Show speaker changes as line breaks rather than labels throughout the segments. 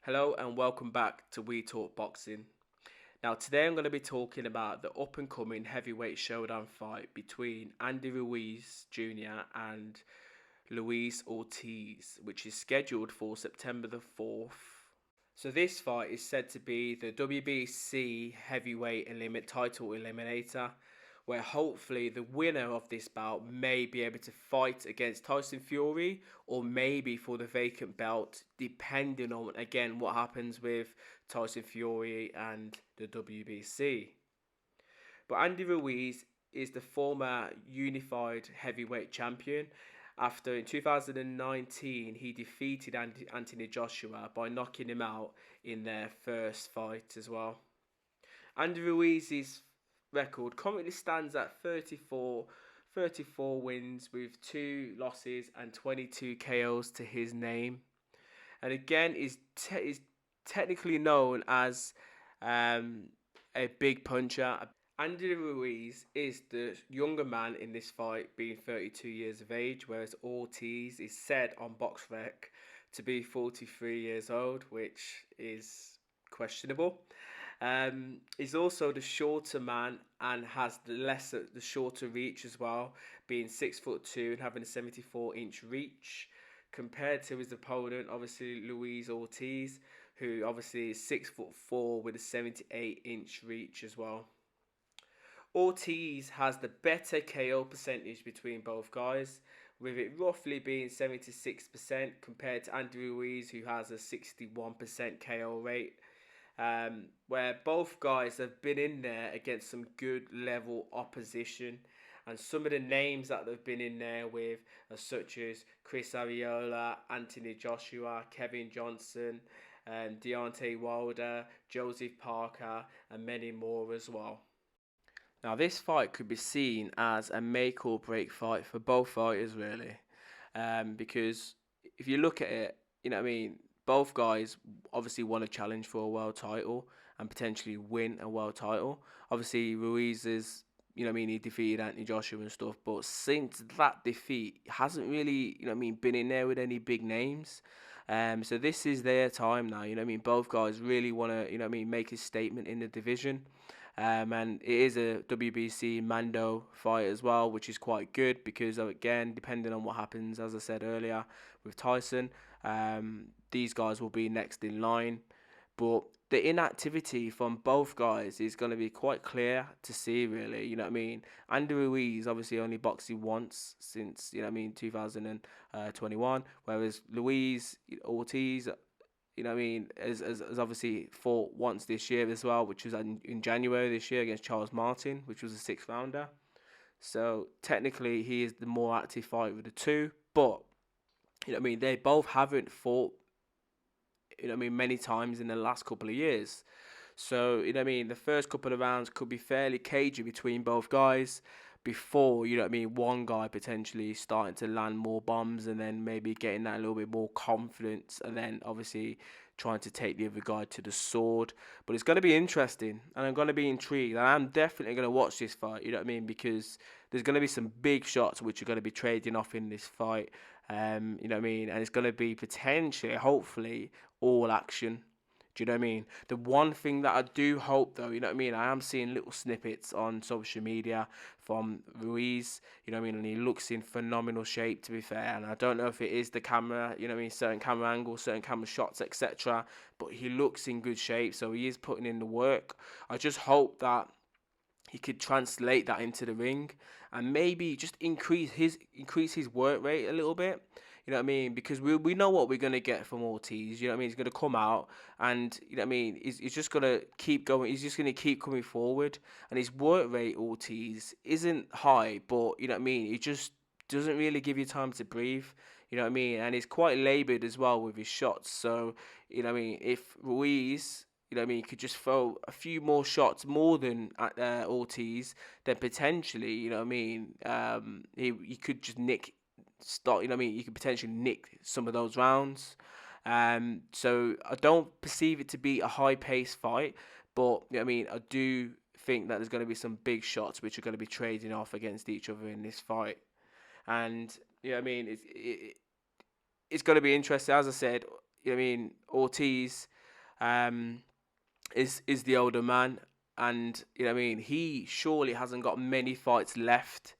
Hello and welcome back to We Talk Boxing. Now, today I'm going to be talking about the up and coming heavyweight showdown fight between Andy Ruiz Jr. and Luis Ortiz, which is scheduled for September the 4th. So, this fight is said to be the WBC heavyweight title eliminator, where hopefully the winner of this bout may be able to fight against Tyson Fury or maybe for the vacant belt, depending on again what happens with Tyson Fury and the WBC. But Andy Ruiz is the former unified heavyweight champion. After in 2019, he defeated Anthony Joshua by knocking him out in their first fight as well. Andy Ruiz's record currently stands at 34 wins with 2 losses and 22 KOs to his name. And again, is technically known as a big puncher. Andy Ruiz is the younger man in this fight, being 32 years of age, whereas Ortiz is said on BoxRec to be 43 years old, which is questionable. He's also the shorter man and has the shorter reach as well, being 6'2" and having a 74-inch reach, compared to his opponent, obviously Luis Ortiz, who obviously is 6'4" with a 78-inch reach as well. Ortiz has the better KO percentage between both guys, with it roughly being 76% compared to Andy Ruiz, who has a 61% KO rate. Where both guys have been in there against some good level opposition, and some of the names that they've been in there with are such as Chris Arreola, Anthony Joshua, Kevin Johnson, Deontay Wilder, Joseph Parker, and many more as well. Now, this fight could be seen as a make or break fight for both fighters, really, because if you look at it, both guys obviously want a challenge for a world title and potentially win a world title. Obviously, Ruiz is, he defeated Anthony Joshua and stuff, but since that defeat, he hasn't really, been in there with any big names. So this is their time now, both guys really want to, make a statement in the division. And it is a WBC Mando fight as well, which is quite good because, again, depending on what happens, as I said earlier, with Tyson, these guys will be next in line. But the inactivity from both guys is going to be quite clear to see, really. Andy Ruiz obviously only boxing once since, 2021, whereas Luis Ortiz, has obviously fought once this year as well, which was in January this year against Charles Martin, which was a 6th rounder. So technically, he is the more active fighter of the two, but they both haven't fought, many times in the last couple of years. So the first couple of rounds could be fairly cagey between both guys before, one guy potentially starting to land more bombs and then maybe getting that a little bit more confidence and then obviously trying to take the other guy to the sword. But it's going to be interesting and I'm going to be intrigued and I'm definitely going to watch this fight, because there's going to be some big shots which are going to be trading off in this fight, and it's going to be potentially, hopefully, all action. Do you know what I mean? The one thing that I do hope, though, I am seeing little snippets on social media from Ruiz, and he looks in phenomenal shape, to be fair. And I don't know if it is the camera, certain camera angles, certain camera shots, etc. But he looks in good shape, so he is putting in the work. I just hope that he could translate that into the ring and maybe just increase his work rate a little bit. Because we know what we're going to get from Ortiz. He's going to come out and, he's just going to keep going. He's just going to keep coming forward. And his work rate, Ortiz, isn't high, but, he just doesn't really give you time to breathe. And he's quite laboured as well with his shots. So, if Ruiz, could just throw a few more shots more than Ortiz, then potentially, he could just you could potentially nick some of those rounds. So I don't perceive it to be a high-paced fight, but I do think that there's going to be some big shots which are going to be trading off against each other in this fight. And it's going to be interesting. As I said, Ortiz is the older man, and you know what I mean. He surely hasn't got many fights left,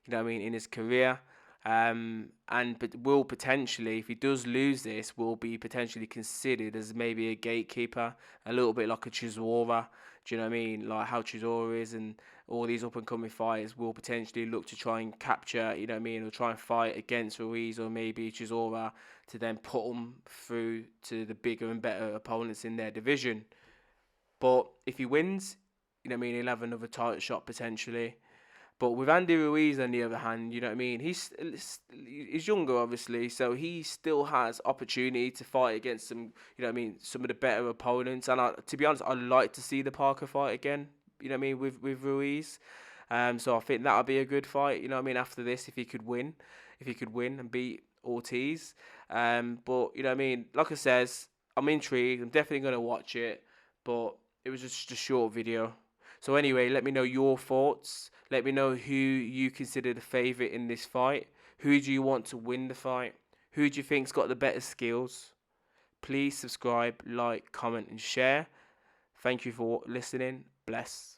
you know what I mean, in his career. And but will potentially, if he does lose this, will be potentially considered as maybe a gatekeeper, a little bit like a Chisora. Do you know what I mean? Like how Chisora is, and all these up and coming fighters will potentially look to try and capture, you know what I mean, or try and fight against Ruiz or maybe Chisora to then put them through to the bigger and better opponents in their division. But if he wins, you know what I mean, he'll have another title shot potentially. But with Andy Ruiz, on the other hand, you know what I mean, he's younger, obviously, so he still has opportunity to fight against some, you know what I mean, some of the better opponents. And to be honest, I'd like to see the Parker fight again, you know what I mean, with Ruiz. So I think that'll be a good fight, you know what I mean, after this, if he could win and beat Ortiz. But you know what I mean, like I says, I'm intrigued. I'm definitely gonna watch it, but it was just a short video. So anyway, let me know your thoughts. Let me know who you consider the favourite in this fight. Who do you want to win the fight? Who do you think's got the better skills? Please subscribe, like, comment and share. Thank you for listening. Bless.